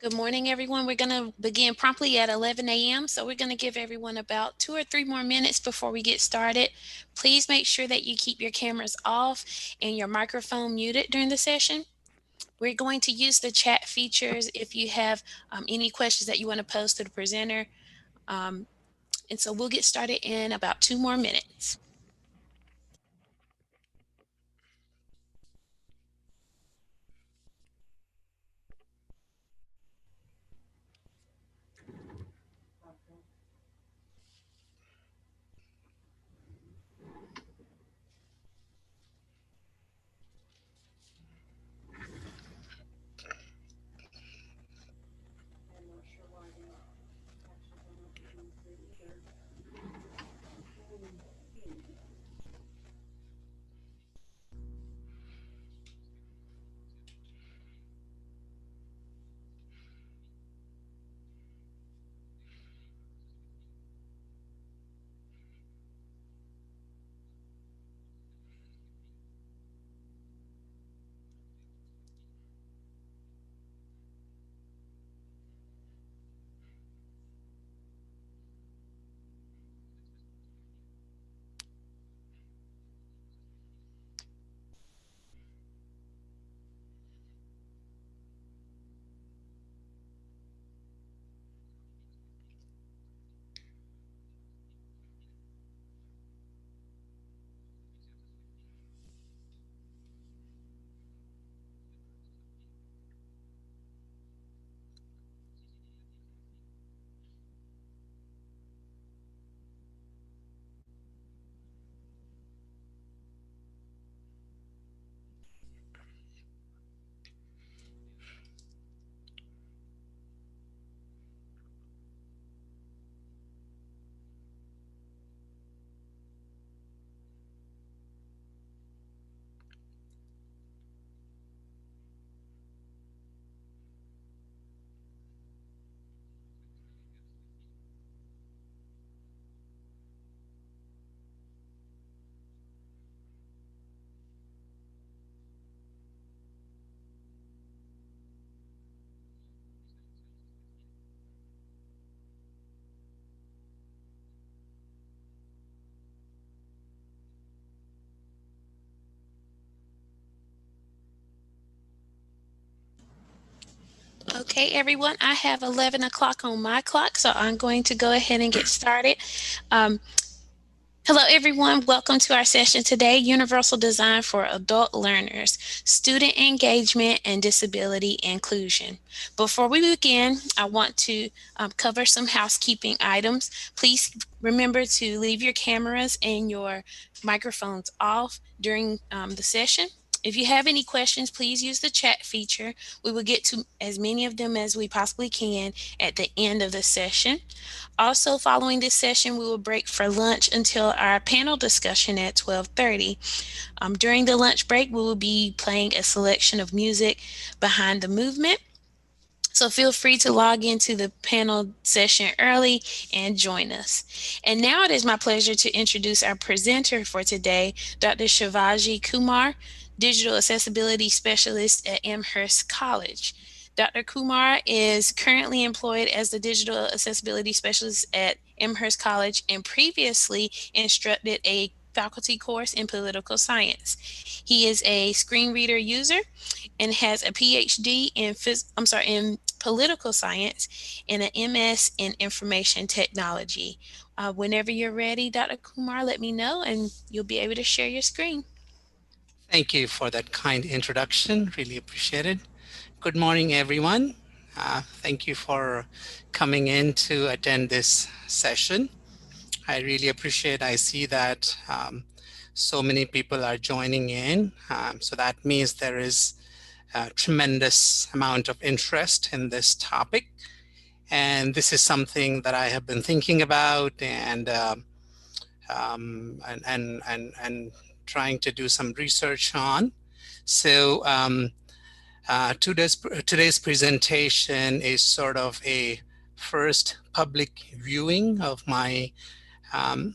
Good morning, everyone. We're going to begin promptly at 11 a.m. So we're going to give everyone about 2 or 3 more minutes before we get started. Please make sure that you keep your cameras off and your microphone muted during the session. We're going to use the chat features if you have any questions that you want to pose to the presenter. And so we'll get started in about 2 more minutes. Okay, everyone, I have 11 o'clock on my clock, so I'm going to go ahead and get started. Um, Hello, everyone. Welcome to our session today, Universal Design for Adult Learners, Student Engagement and Disability Inclusion. Before we begin, I want to cover some housekeeping items. Please remember to leave your cameras and your microphones off during the session. If you have any questions, please use the chat feature. We will get to as many of them as we possibly can at the end of the session. Also, following this session, we will break for lunch until our panel discussion at 12:30. During the lunch break, we will be playing a selection of music behind the movement. So feel free to log into the panel session early and join us. And now it is my pleasure to introduce our presenter for today, Dr. Shivaji Kumar, Digital Accessibility Specialist at Amherst College. Dr. Kumar is currently employed as the Digital Accessibility Specialist at Amherst College and previously instructed a faculty course in political science. He is a screen reader user and has a PhD in political science and an MS in information technology. Whenever you're ready, Dr. Kumar, let me know and you'll be able to share your screen. Thank you for that kind introduction. Really appreciate it. Good morning, everyone. Thank you for coming in to attend this session. I really appreciate. I see that so many people are joining in. So that means there is a tremendous amount of interest in this topic. And this is something that I have been thinking about and trying to do some research on. So today's presentation is sort of a first public viewing of my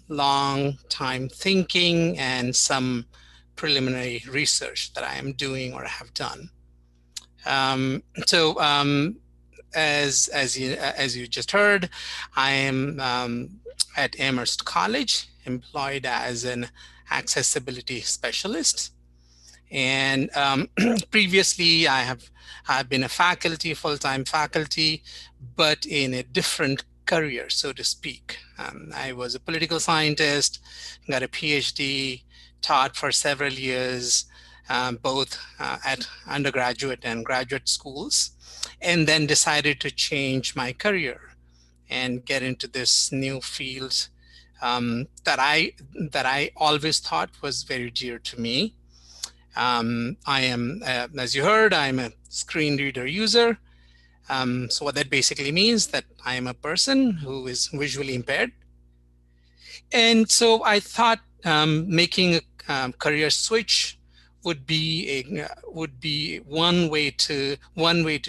long time thinking and some preliminary research that I am doing or have done. as you just heard, I am at Amherst College, employed as an accessibility specialist. And previously, I've been a faculty, full-time faculty, but in a different career, so to speak. I was a political scientist, got a PhD, taught for several years, both at undergraduate and graduate schools, and then decided to change my career and get into this new field that I always thought was very dear to me. I am, as you heard, I'm a screen reader user. So what that basically means that I am a person who is visually impaired. And so I thought making a career switch would be one way to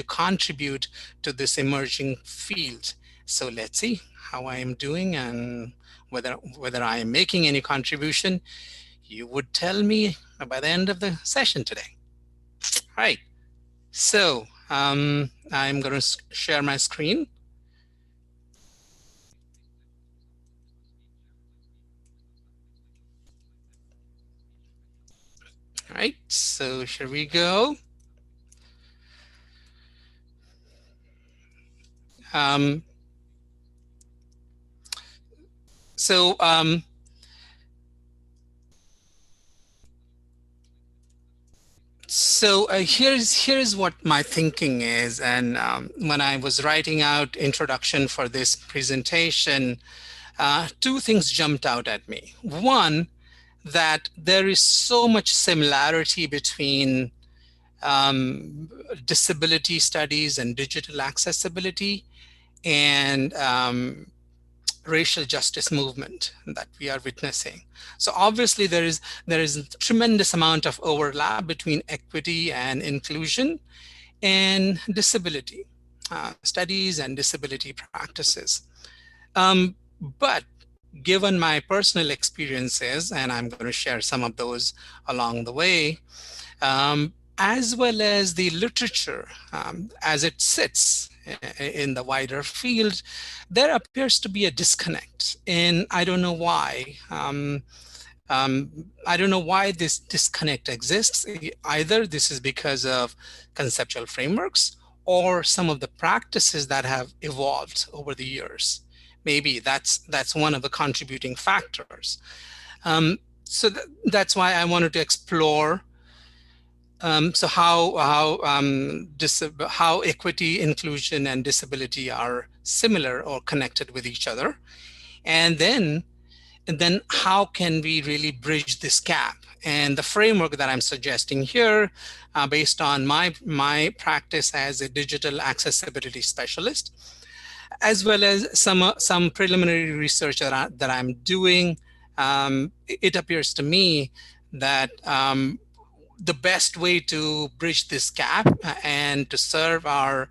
contribute to this emerging field. So let's see how I am doing and whether I am making any contribution. You would tell me by the end of the session today. All right. So I'm going to share my screen. All right. So here we go. Um, so here's what my thinking is, and when I was writing out introduction for this presentation, two things jumped out at me. One, that there is so much similarity between disability studies and digital accessibility and racial justice movement that we are witnessing. So obviously there is a tremendous amount of overlap between equity and inclusion and disability studies and disability practices. But given my personal experiences, and I'm going to share some of those along the way, as well as the literature as it sits in the wider field, there appears to be a disconnect. And I don't know why. I don't know why this disconnect exists. Either this is because of conceptual frameworks or some of the practices that have evolved over the years. Maybe that's one of the contributing factors. So that's why I wanted to explore so how equity, inclusion, and disability are similar or connected with each other, and then how can we really bridge this gap? And the framework that I'm suggesting here, based on my practice as a digital accessibility specialist, as well as some preliminary research that I'm doing, it appears to me that the best way to bridge this gap and to serve our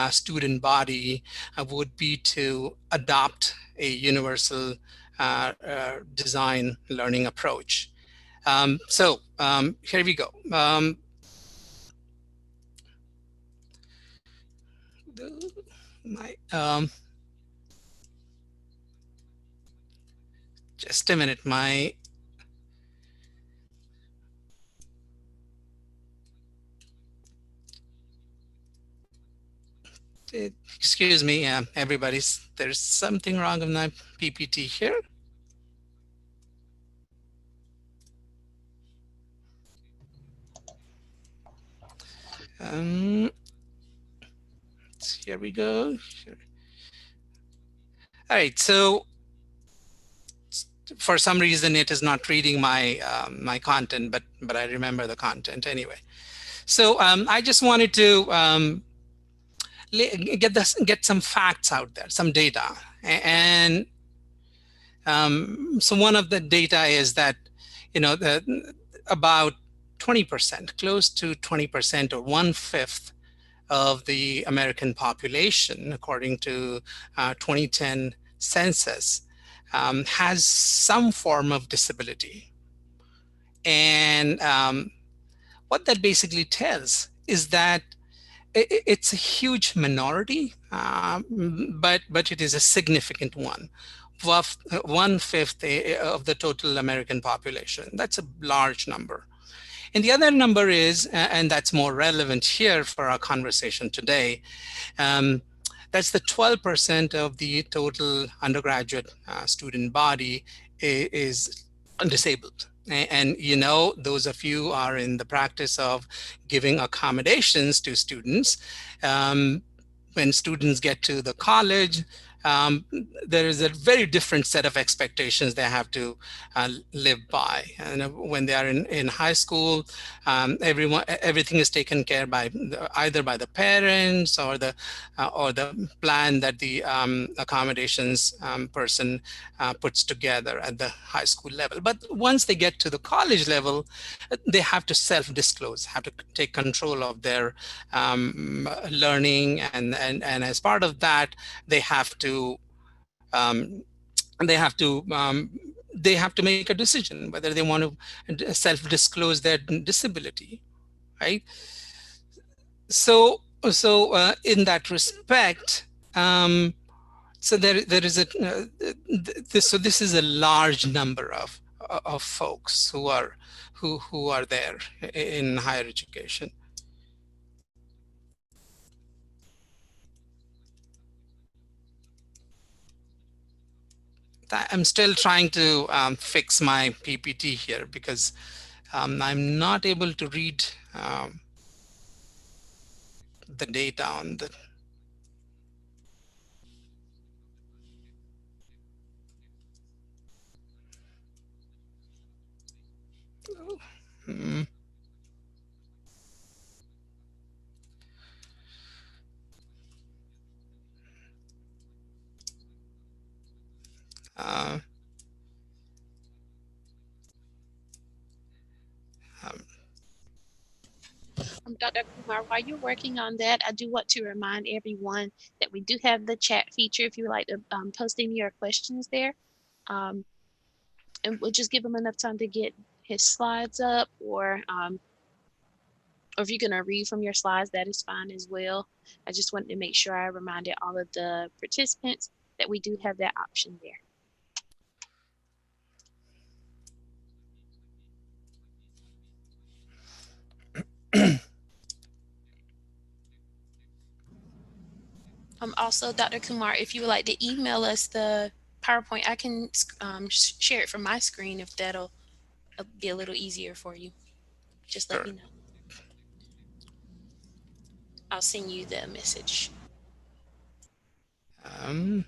student body would be to adopt a universal design learning approach. Here we go. Just a minute, excuse me, everybody's, there's something wrong with my PPT here. Here we go. All right, so for some reason it is not reading my my content, but I remember the content anyway. So I just wanted to get some facts out there, some data, and so one of the data is that about 20%, close to 20% or 1/5 of the American population, according to 2010 census, has some form of disability. And what that basically tells is that it's a huge minority, but it is a significant one. 1/5 of the total American population. That's a large number. And the other number is, and that's more relevant here for our conversation today, um, that's the 12% of the total undergraduate student body is disabled. And you know, those of you are in the practice of giving accommodations to students. Um, when students get to the college, um, there is a very different set of expectations they have to live by. And when they are in high school, everything is taken care by either by the parents or the plan that the accommodations person puts together at the high school level. But once they get to the college level, they have to self-disclose, have to take control of their learning, and as part of that, they have to um, they have to they have to make a decision whether they want to self-disclose their disability, right? So in that respect, um, so there is a so this is a large number of folks who are there in higher education. I'm still trying to fix my PPT here because I'm not able to read the data on the. Hmm, uh, um, Dr. Kumar, while you're working on that, I do want to remind everyone that we do have the chat feature if you would like to post any of your questions there. Um, and we'll just give him enough time to get his slides up, or if you're going to read from your slides, that is fine as well. I just wanted to make sure I reminded all of the participants that we do have that option there. Also, Dr. Kumar, if you would like to email us the PowerPoint, I can share it from my screen if that'll be a little easier for you. Just let sure. me know. I'll send you the message. Um,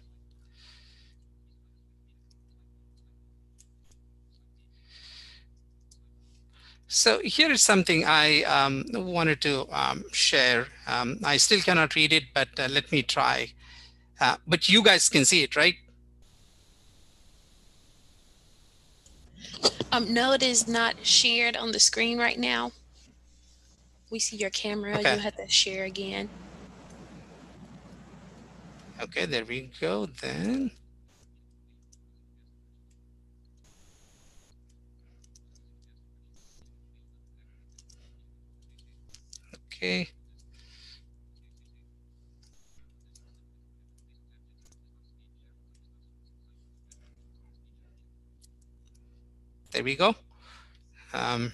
so here is something I wanted to share. I still cannot read it, but let me try. But you guys can see it, right? No, it is not shared on the screen right now. We see your camera. Okay. You'll have to share again. Okay, there we go then. Okay. There we go. Um,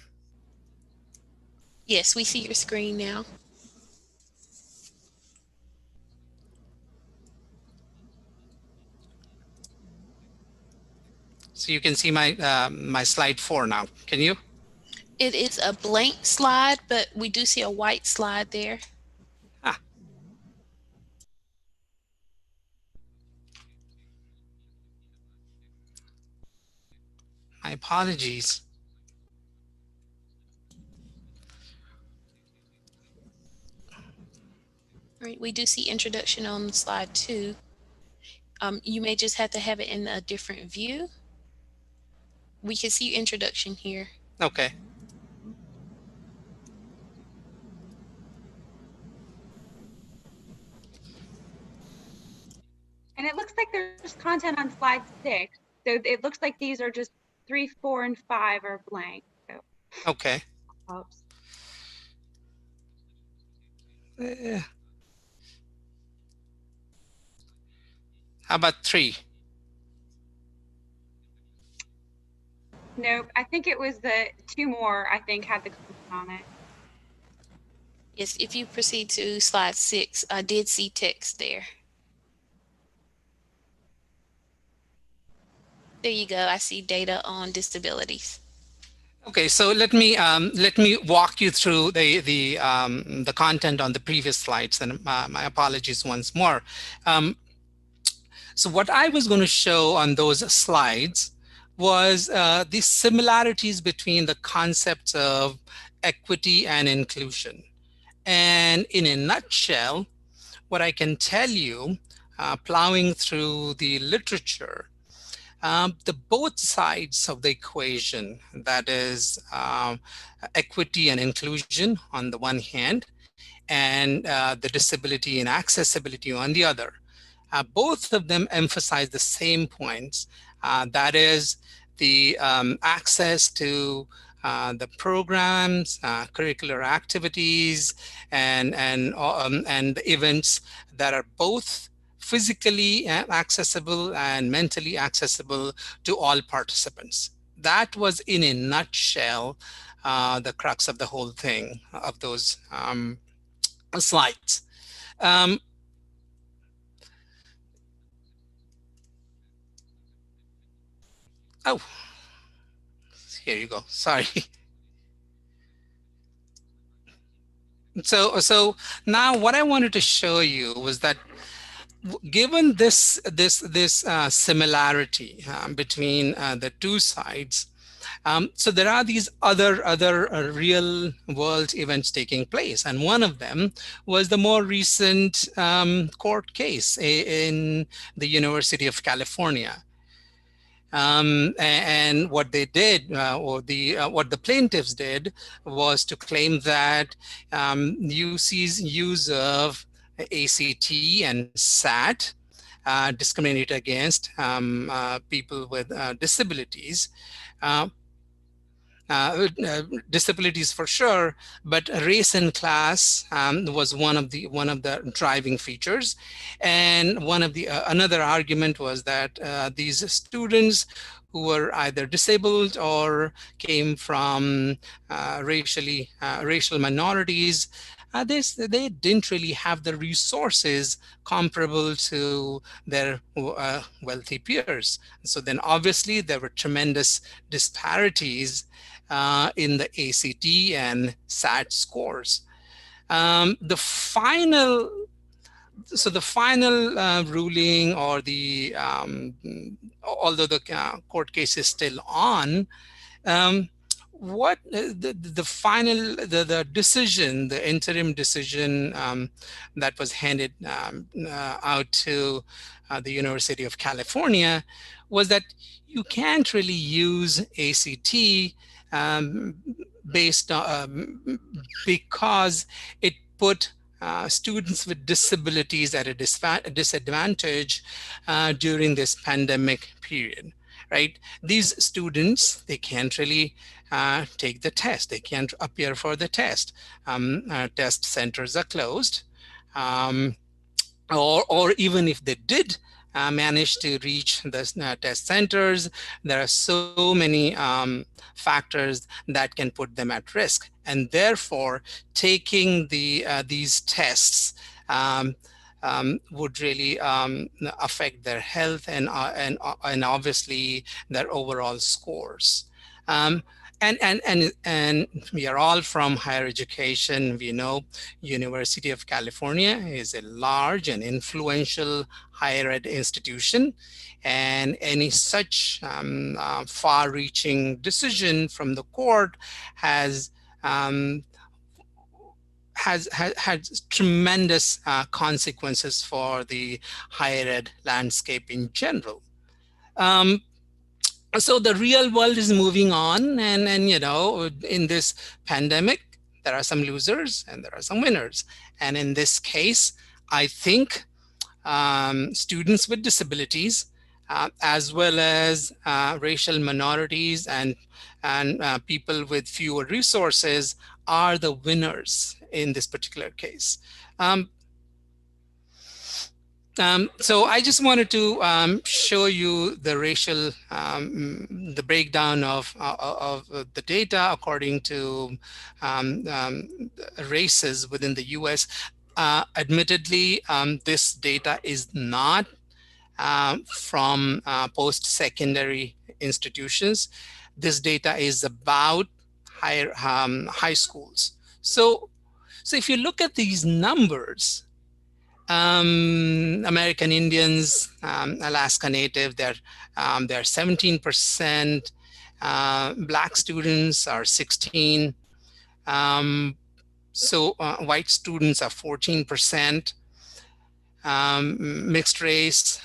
Yes, we see your screen now. so you can see my slide 4 now. Can you? It is a blank slide, but we do see a white slide there. Ah, my apologies. Right, we do see introduction on slide 2. You may just have to have it in a different view. We can see introduction here. Okay. And it looks like there's content on slide 6. So it looks like these are just 3, 4, and 5 are blank. So Okay. helps. Eh, how about 3? Nope. I think it was the 2 more, I think, had the content on it. Yes, if you proceed to slide 6, I did see text there. There you go. I see data on disabilities. Okay, so let me walk you through the content on the previous slides, and my apologies once more. Um, so what I was going to show on those slides was the similarities between the concepts of equity and inclusion. And in a nutshell, what I can tell you, plowing through the literature, the both sides of the equation, that is equity and inclusion on the one hand, and the disability and accessibility on the other. Both of them emphasize the same points, that is the access to the programs, curricular activities, and the events that are both physically accessible and mentally accessible to all participants. That was, in a nutshell, the crux of the whole thing, of those slides. Um, oh, here you go. Sorry. So now what I wanted to show you was that given this similarity between the two sides, so there are these other real world events taking place, and one of them was the more recent court case in the University of California. And what they did, or what the plaintiffs did, was to claim that UC's use of ACT and SAT discriminate against people with disabilities. Uh, Disabilities for sure, but race and class was one of the driving features, and one of the another argument was that these students who were either disabled or came from racial minorities, they didn't really have the resources comparable to their wealthy peers. So then obviously there were tremendous disparities in the ACT and SAT scores. The final the final ruling, or the although the court case is still on, um, what the final the decision, the interim decision that was handed out to the University of California, was that you can't really use ACT um, based on because it put students with disabilities at a disadvantage during this pandemic period, right? These students, they can't really take the test. They can't appear for the test. Test centers are closed. Um, or even if they did manage to reach the test centers, there are so many factors that can put them at risk, and therefore taking these tests would really affect their health and obviously their overall scores. Um, and we are all from higher education. We know University of California is a large and influential higher ed institution, and any such far-reaching decision from the court has um, has tremendous consequences for the higher ed landscape in general. Um, so the real world is moving on, and in this pandemic there are some losers and there are some winners, and in this case I think students with disabilities, as well as racial minorities and people with fewer resources, are the winners in this particular case. Um, so I just wanted to show you the racial, the breakdown of the data according to races within the U.S. Admittedly, this data is not from post-secondary institutions. This data is about high schools. So if you look at these numbers, American Indians, Alaska Native, they're 17%. Black students are 16. White students are 14%. Mixed race,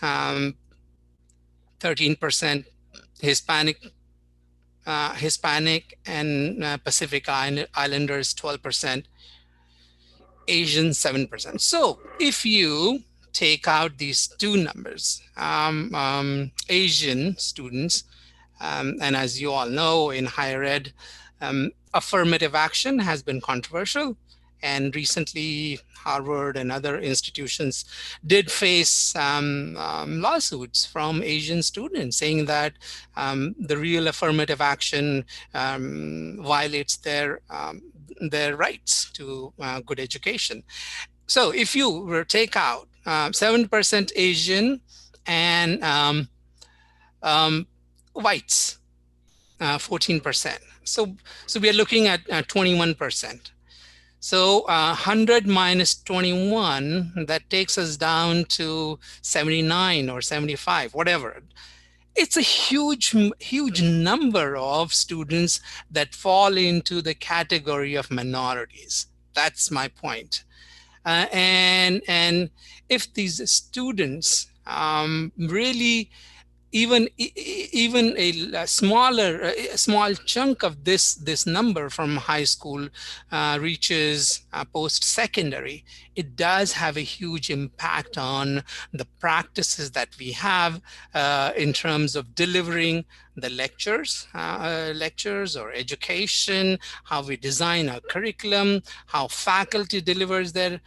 13%. Hispanic, Hispanic and Pacific Islanders, 12%. Asian, 7%. So if you take out these two numbers, Asian students, and as you all know, in higher ed, affirmative action has been controversial. And recently, Harvard and other institutions did face lawsuits from Asian students saying that the real affirmative action violates their rights to good education. So if you were take out 7% Asian and whites, 14%. So we are looking at 21%. So 100 minus 21, that takes us down to 79 or 75, whatever. It's a huge number of students that fall into the category of minorities. That's my point. And if these students really even a small chunk of this number from high school reaches post secondary, it does have a huge impact on the practices that we have in terms of delivering the lectures or education, how we design our curriculum, how faculty delivers their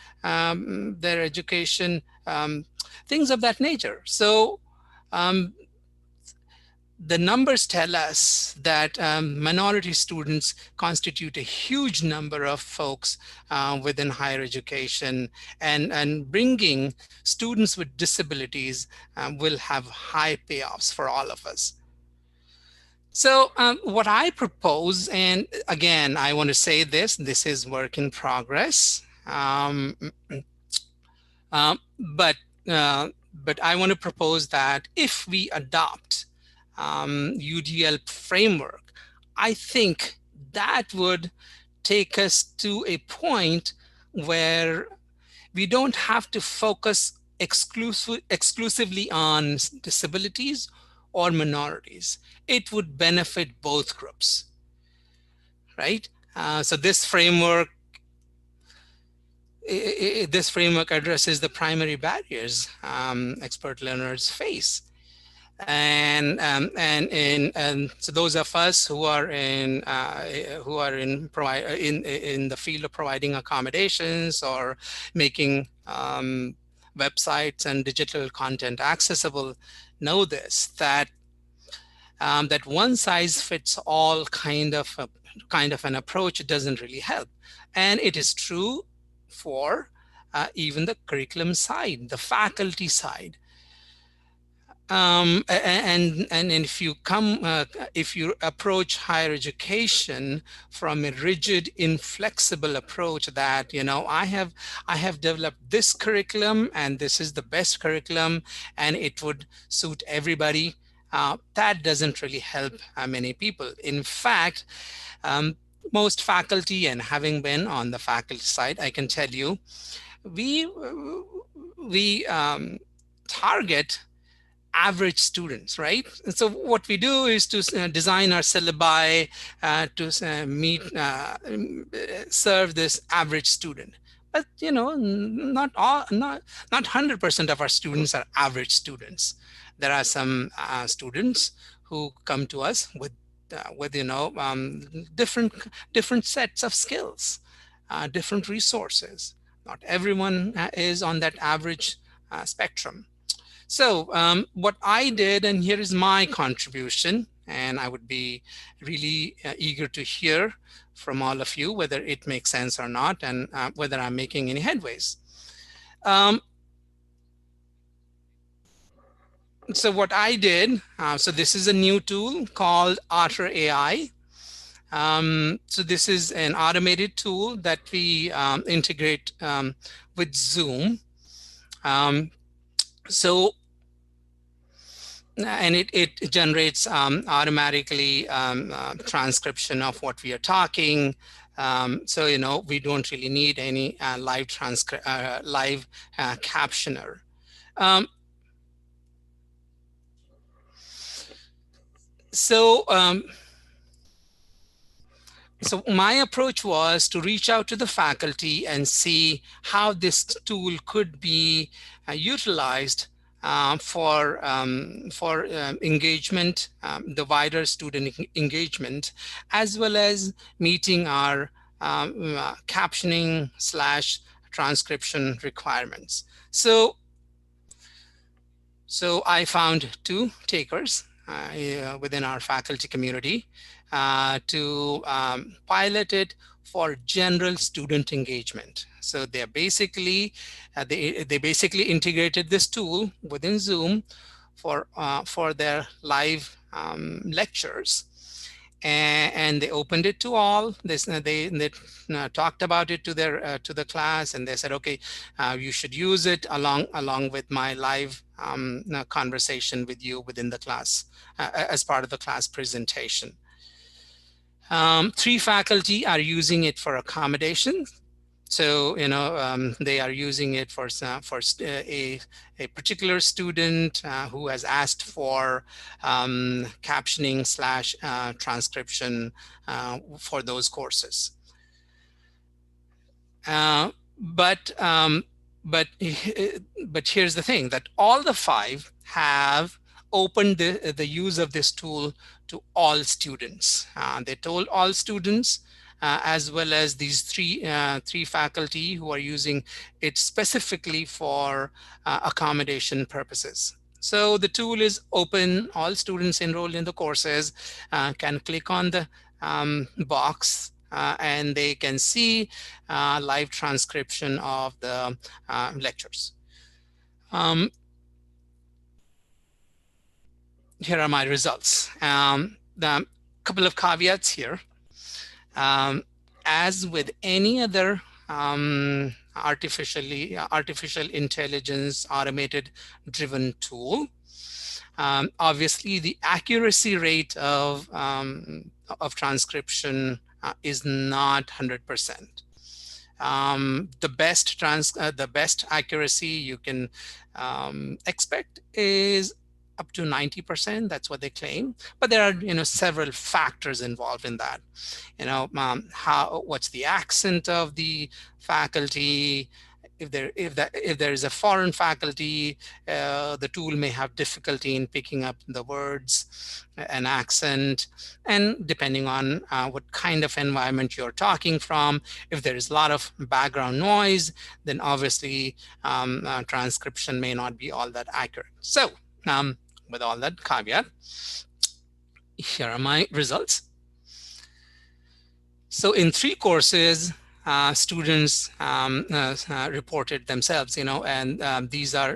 education, things of that nature. So the numbers tell us that minority students constitute a huge number of folks within higher education, and bringing students with disabilities will have high payoffs for all of us. So what I propose, and again, I want to say this is work in progress, but I want to propose that if we adopt UDL framework, I think that would take us to a point where we don't have to focus exclusively on disabilities or minorities. It would benefit both groups, right? So this framework addresses the primary barriers expert learners face. And so those of us who are in the field of providing accommodations or making websites and digital content accessible know this, that one size fits all kind of an approach doesn't really help. And it is true for even the curriculum side, the faculty side. And if you approach higher education from a rigid, inflexible approach that, I have developed this curriculum and this is the best curriculum and it would suit everybody, that doesn't really help many people. In fact, most faculty, and having been on the faculty side, I can tell you, we target average students, right? And so what we do is to design our syllabi to serve this average student. But not 100% of our students are average students. There are some students who come to us with with different sets of skills, different resources. Not everyone is on that average spectrum. So what I did, and here is my contribution, and I would be really eager to hear from all of you whether it makes sense or not, and whether I'm making any headways. Um, so what I did, so this is a new tool called Otter AI. So this is an automated tool that we integrate with Zoom. Um, so and it generates automatically transcription of what we are talking. So we don't really need any live captioner. Um, so um, So my approach was to reach out to the faculty and see how this tool could be utilized for engagement, the wider student engagement, as well as meeting our captioning / transcription requirements. So I found two takers within our faculty community to pilot it for general student engagement. So they're basically they basically integrated this tool within Zoom for their live lectures, and they opened it to all. They talked about it to the class, and they said, okay, you should use it along with my live conversation with you within the class as part of the class presentation. 3 faculty are using it for accommodations. So they are using it for a particular student who has asked for captioning / transcription for those courses. Uh, but um, but but here's the thing, that all the 5 have opened the use of this tool to all students. They told all students, as well as these three faculty who are using it specifically for accommodation purposes. So the tool is open. All students enrolled in the courses can click on the box and they can see live transcription of the lectures. Here are my results. The couple of caveats here. As with any other artificial intelligence automated driven tool, obviously the accuracy rate of transcription is not 100%. The best accuracy you can expect is up to 90%. That's what they claim. But there are several factors involved in that. What's the accent of the faculty? If there is a foreign faculty, the tool may have difficulty in picking up the words and accent. And depending on what kind of environment you're talking from, if there is a lot of background noise, then obviously transcription may not be all that accurate. So with all that caveat, here are my results. So in 3 courses, students reported themselves, and these are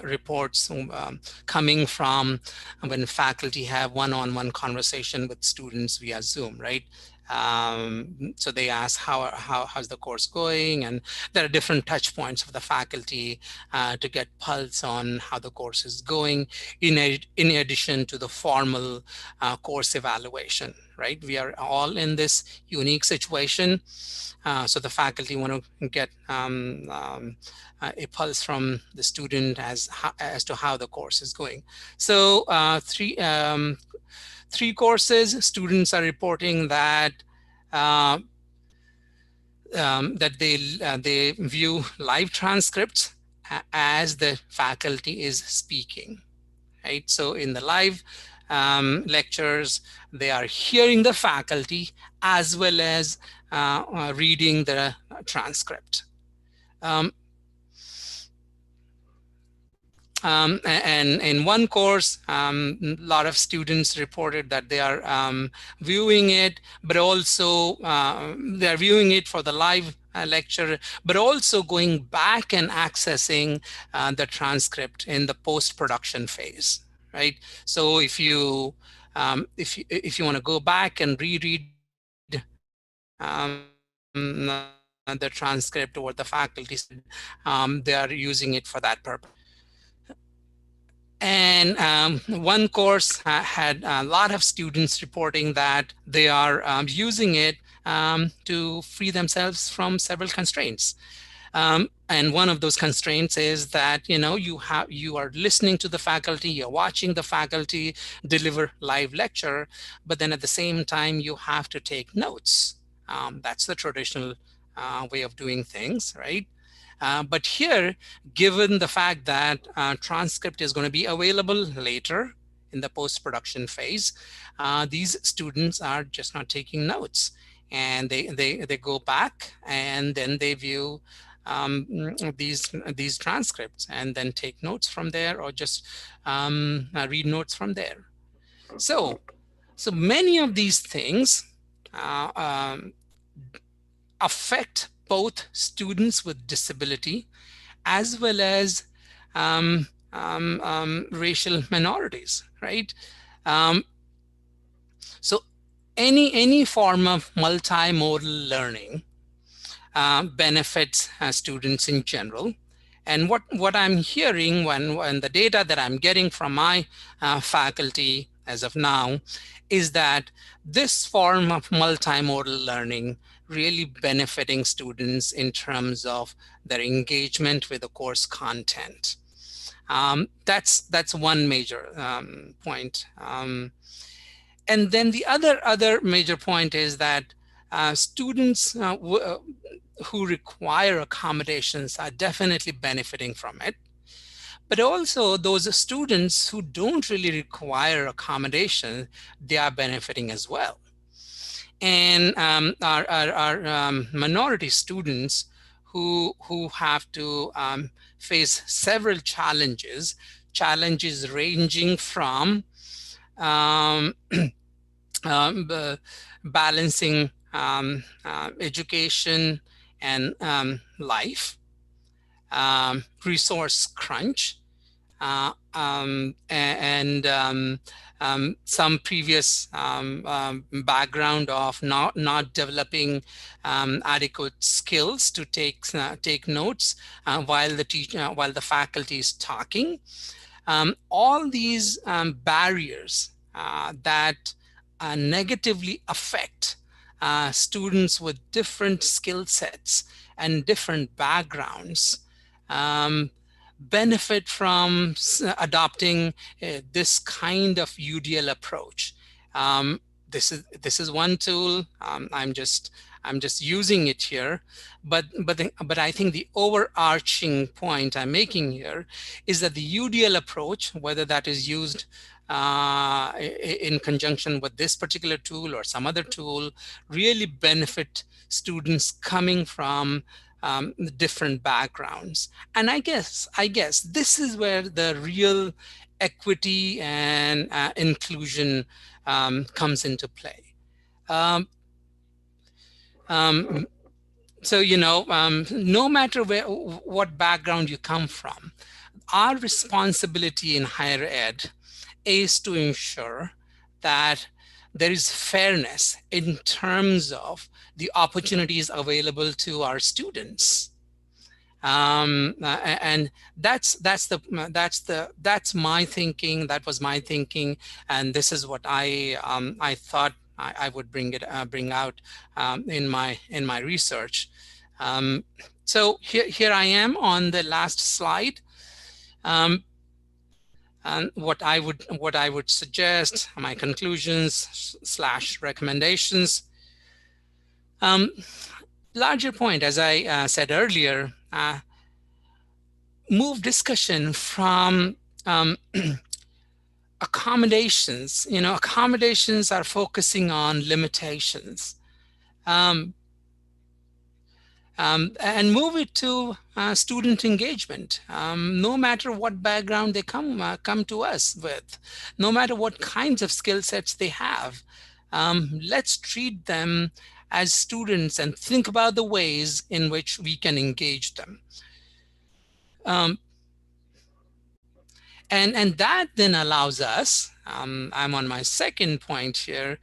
reports coming from when faculty have one-on-one conversation with students via Zoom, right? So they ask how's the course going, and there are different touch points of the faculty to get pulse on how the course is going, in addition to the formal course evaluation, right? We are all in this unique situation. So the faculty want to get a pulse from the student as to how the course is going. So 3 courses, students are reporting that that they view live transcripts as the faculty is speaking, right? So in the live lectures. They are hearing the faculty as well as reading the transcript. Um, and in one course, a lot of students reported that they are viewing it, but also they are viewing it for the live lecture, but also going back and accessing the transcript in the post-production phase, right? So if you want to go back and reread the transcript or what the faculty said, they are using it for that purpose. And one course had a lot of students reporting that they are using it to free themselves from several constraints. And one of those constraints is that you are listening to the faculty, you're watching the faculty deliver live lecture, but then at the same time you have to take notes. That's the traditional way of doing things, right? But here, given the fact that transcript is going to be available later in the post-production phase, these students are just not taking notes. And they go back and then they view these transcripts and then take notes from there, or just read notes from there. So many of these things uh, um, affect both students with disability as well as racial minorities, right? Um, so any form of multimodal learning benefits students in general. And what I'm hearing when the data that I'm getting from my faculty as of now is that this form of multimodal learning really benefiting students in terms of their engagement with the course content. That's one major point. And then the other major point is that students who require accommodations are definitely benefiting from it. But also those students who don't really require accommodation, they are benefiting as well. And our minority students who have to face several challenges ranging from um, balancing education and life, resource crunch, and some previous background of not developing adequate skills to take notes while the faculty is talking. All these barriers that negatively affect students with different skill sets and different backgrounds benefit from adopting this kind of UDL approach. This is one tool. I'm just using it here, but I think the overarching point I'm making here is that the UDL approach, whether that is used in conjunction with this particular tool or some other tool, really benefit students coming from different backgrounds. And I guess this is where the real equity and inclusion comes into play. Um, um, so no matter what background you come from, our responsibility in higher ed is to ensure that there is fairness in terms of the opportunities available to our students. And that's my thinking. That was my thinking, and this is what I thought I would bring out in my research. So here I am on the last slide. And what I would suggest, my conclusions / recommendations. Larger point, as I said earlier, move discussion from accommodations, accommodations are focusing on limitations. Um, and move it to student engagement. No matter what background they come to us with, no matter what kinds of skill sets they have, let's treat them as students and think about the ways in which we can engage them. Um, and that then allows us, I'm on my second point here,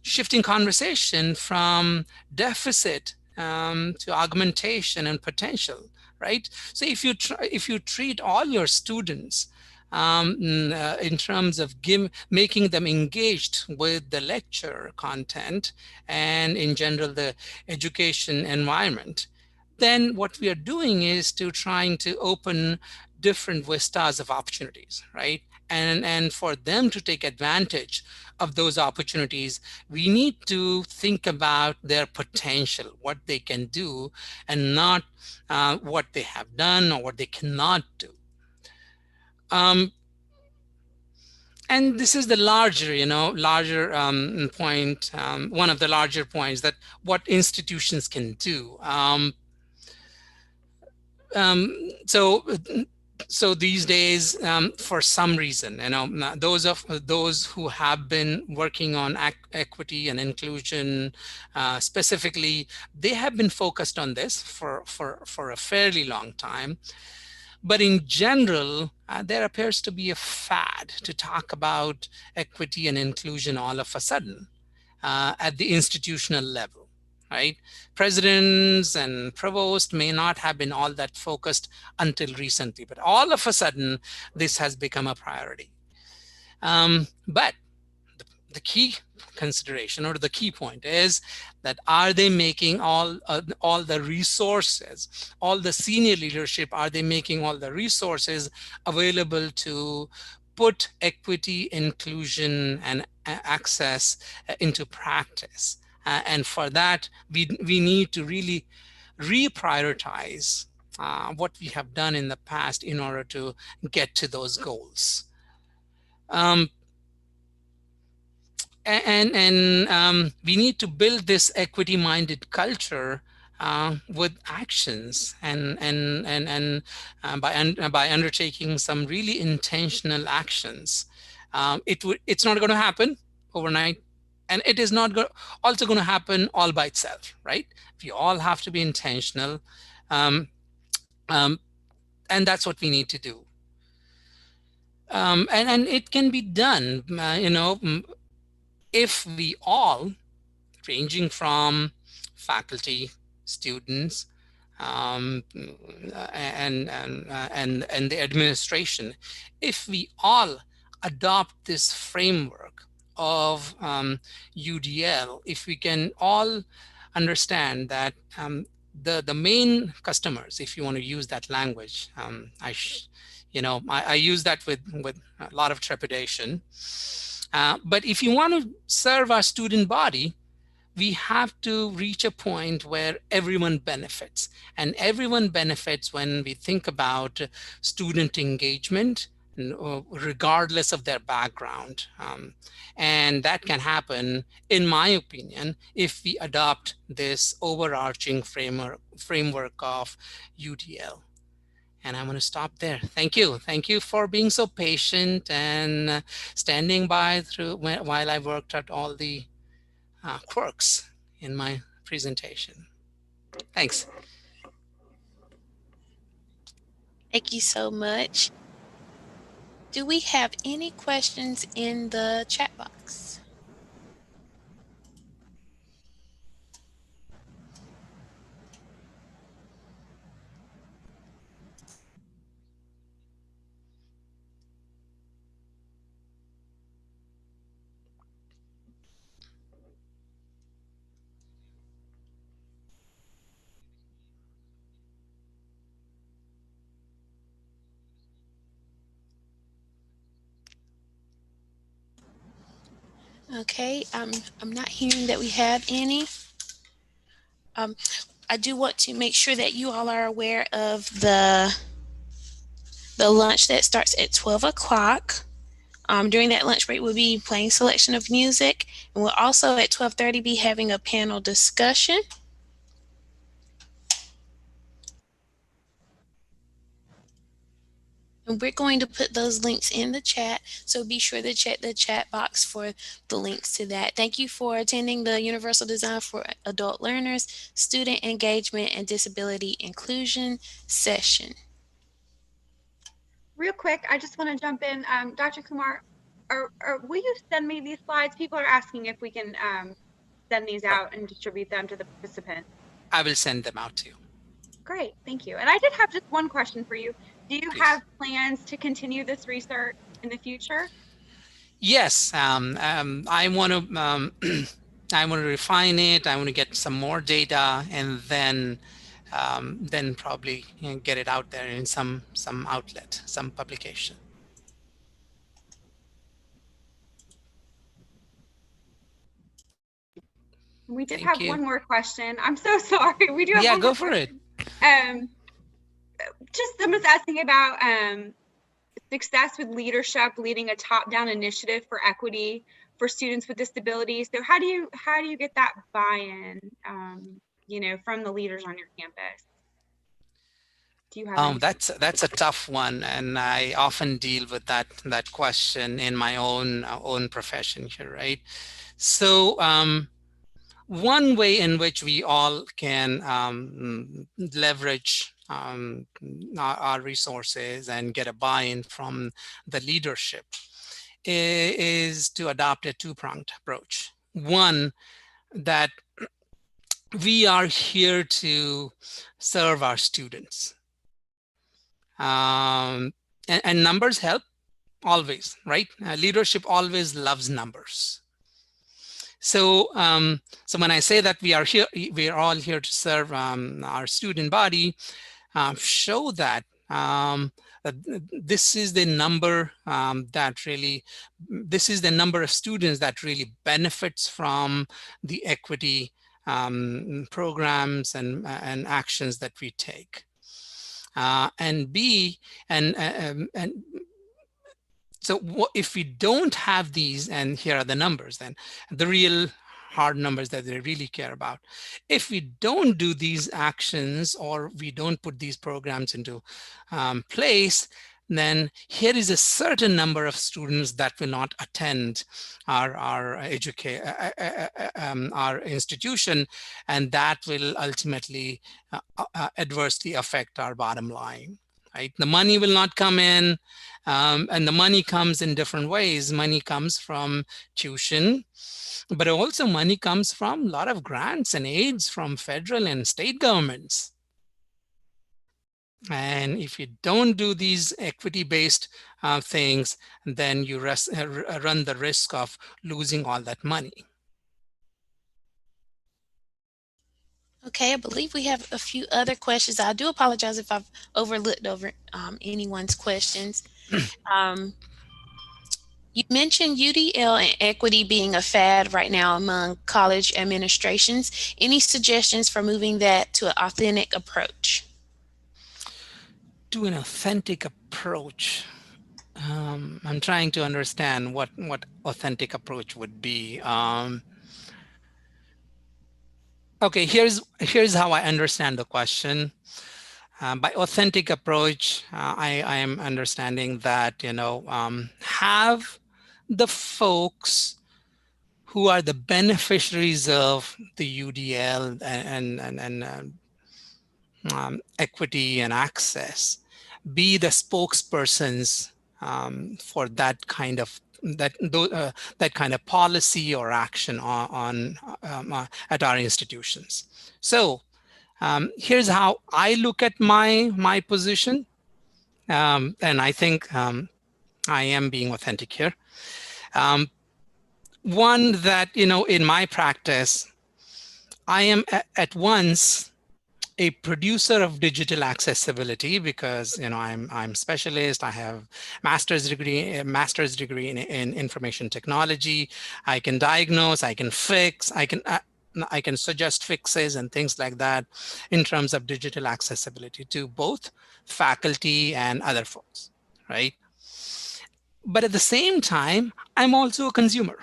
shifting conversation from deficit to augmentation and potential, right? So if you treat all your students in terms of making them engaged with the lecture content and in general the education environment, then what we are doing is to trying to open different vistas of opportunities, right? And for them to take advantage of those opportunities, we need to think about their potential, what they can do, and not what they have done or what they cannot do. And this is the larger point, one of the larger points, that what institutions can do. Um, so so these days, for some reason, those who have been working on equity and inclusion specifically, they have been focused on this for a fairly long time. But in general, there appears to be a fad to talk about equity and inclusion all of a sudden at the institutional level, right? Presidents and provosts may not have been all that focused until recently, but all of a sudden, this has become a priority. But the key consideration or the key point is that are they making all the resources, all the senior leadership, are they making all the resources available to put equity, inclusion, and access into practice? And for that, we need to really reprioritize what we have done in the past in order to get to those goals. And we need to build this equity-minded culture with actions and by undertaking some really intentional actions. It's not going to happen overnight, and it is not also going to happen all by itself, right? We all have to be intentional, um, um, and that's what we need to do. And it can be done, if we all, ranging from faculty, students, and the administration, if we all adopt this framework of UDL, if we can all understand that the main customers, if you want to use that language, I use that with a lot of trepidation. But if you want to serve our student body, we have to reach a point where everyone benefits. And everyone benefits when we think about student engagement, regardless of their background. And that can happen, in my opinion, if we adopt this overarching framework of UDL. And I'm going to stop there. Thank you. Thank you for being so patient and standing by through while I worked out all the quirks in my presentation. Thanks. Thank you so much. Do we have any questions in the chat box? Okay, I'm not hearing that we have any. I do want to make sure that you all are aware of the lunch that starts at 12 o'clock. During that lunch break, we'll be playing selection of music, and we'll also at 12:30 be having a panel discussion. And we're going to put those links in the chat, so be sure to check the chat box for the links to that. Thank you for attending the Universal Design for Adult Learners Student Engagement and Disability Inclusion session. Real quick, I just want to jump in. Dr. Kumar, will you send me these slides? People are asking if we can send these Sure. out and distribute them to the participants. I will send them out to you. Great, thank you. And I did have just one question for you. Do you Please. have plans to continue this research in the future? Yes, I want to I want to refine it. I want to get some more data, and then probably get it out there in some outlet, some publication. We did Thank have you. one more question. I'm so sorry. We do have one go more for question. it. Just someone's asking about success with leadership, leading a top-down initiative for equity for students with disabilities. So how do you get that buy-in, from the leaders on your campus? Do you have any? That's a tough one, and I often deal with that question in my own profession here, right? So one way in which we all can leverage our resources and get a buy-in from the leadership is to adopt a two-pronged approach. One, that we are here to serve our students. And numbers help always, right? Leadership always loves numbers. So, so when I say that we are all here to serve our student body, show that this is the number this is the number of students that really benefits from the equity programs and actions that we take. And B, and so if we don't have these, and here are the numbers, then the real hard numbers that they really care about. If we don't do these actions, or we don't put these programs into place, then here is a certain number of students that will not attend our institution, and that will ultimately adversely affect our bottom line. Right? The money will not come in, and the money comes in different ways. Money comes from tuition, but also money comes from a lot of grants and aids from federal and state governments. And if you don't do these equity-based things, then you run the risk of losing all that money. Okay, I believe we have a few other questions. I do apologize if I've overlooked anyone's questions. You mentioned UDL and equity being a fad right now among college administrations. Any suggestions for moving that to an authentic approach? To an authentic approach. I'm trying to understand what authentic approach would be. Okay, here's how I understand the question. By authentic approach, I am understanding that, have the folks who are the beneficiaries of the UDL and equity and access be the spokespersons for that kind of that kind of policy or action at our institutions. So here's how I look at my position, and I think I am being authentic here. One, that in my practice, I am at once a producer of digital accessibility, because I'm specialist. I have master's degree in information technology. I can diagnose, I can fix, I can suggest fixes and things like that in terms of digital accessibility to both faculty and other folks, right? But at the same time, I'm also a consumer,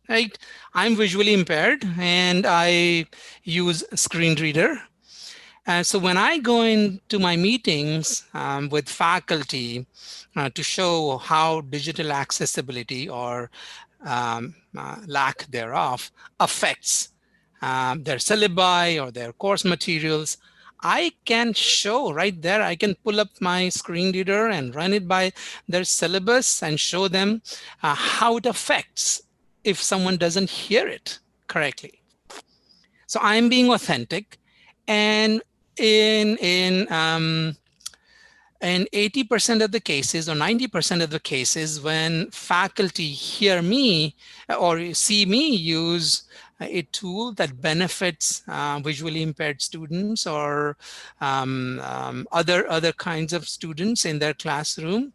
right? I'm visually impaired and I use screen reader. So when I go into my meetings with faculty to show how digital accessibility or lack thereof affects their syllabi or their course materials, I can show right there, I can pull up my screen reader and run it by their syllabus and show them how it affects if someone doesn't hear it correctly. So I'm being authentic, and in 80% of the cases or 90% of the cases, when faculty hear me or see me use a tool that benefits visually impaired students or other kinds of students in their classroom,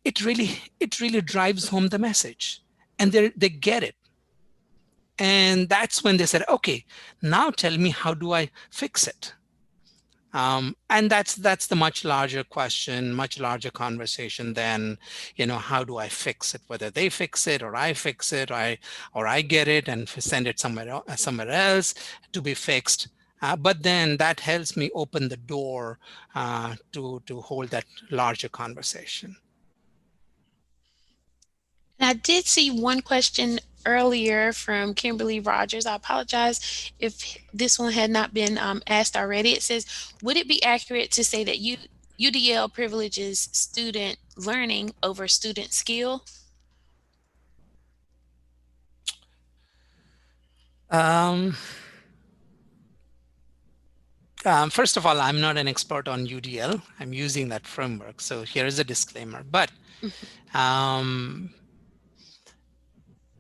it really drives home the message, and they get it. And that's when they said, okay, now tell me, how do I fix it? And that's the much larger question, much larger conversation than, how do I fix it? Whether they fix it or I fix it, or I get it and send it somewhere else to be fixed. But then that helps me open the door to hold that larger conversation. I did see one question earlier from Kimberly Rogers. I apologize if this one had not been asked already. It says, would it be accurate to say that UDL privileges student learning over student skill? Um, First of all, I'm not an expert on UDL. I'm using that framework. So here is a disclaimer. But um,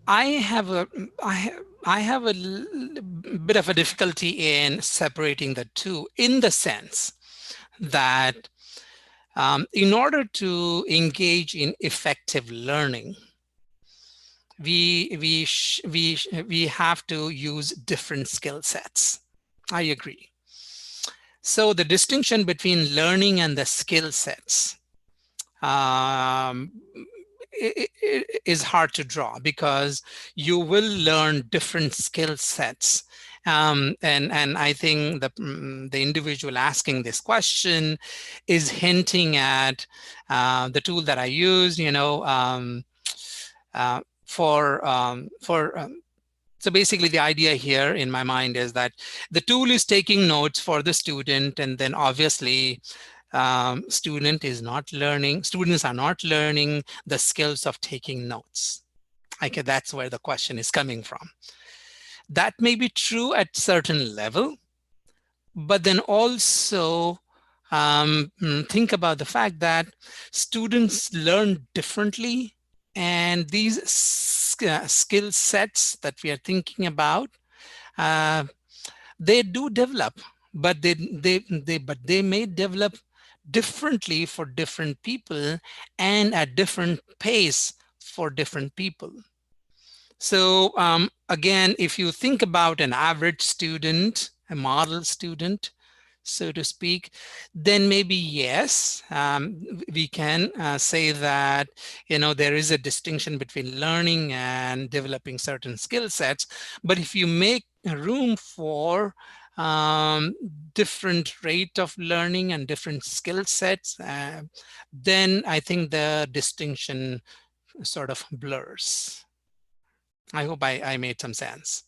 I have a bit of a difficulty in separating the two, in the sense that in order to engage in effective learning, we have to use different skill sets. I agree. So the distinction between learning and the skill sets um, is hard to draw, because you will learn different skill sets. And I think the individual asking this question is hinting at the tool that I use, so basically the idea here in my mind is that the tool is taking notes for the student, and then obviously students are not learning the skills of taking notes. Okay, that's where the question is coming from. That may be true at certain level, but then also think about the fact that students learn differently, and these skill sets that we are thinking about, they do develop, but they may develop differently for different people and at different pace for different people. So again, if you think about an average student, a model student, so to speak, then maybe yes, we can say that there is a distinction between learning and developing certain skill sets. But if you make room for different rate of learning and different skill sets, then I think the distinction sort of blurs. I hope I made some sense,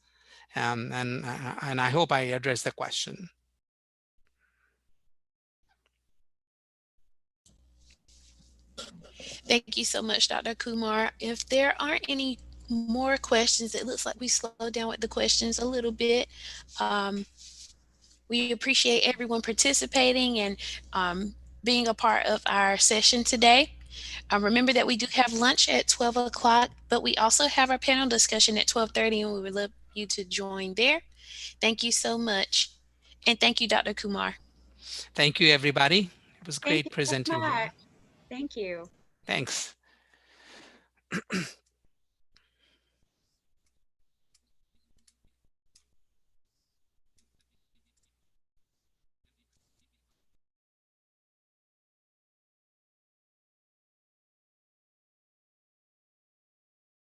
and I hope I addressed the question. Thank you so much, Dr. Kumar. If there aren't any more questions, it looks like we slowed down with the questions a little bit. Um, we appreciate everyone participating and being a part of our session today. Remember that we do have lunch at 12 o'clock, but we also have our panel discussion at 12:30, and we would love you to join there. Thank you so much. And thank you, Dr. Kumar. Thank you, everybody. It was Thank great you so presenting much. here. Thank you. Thanks.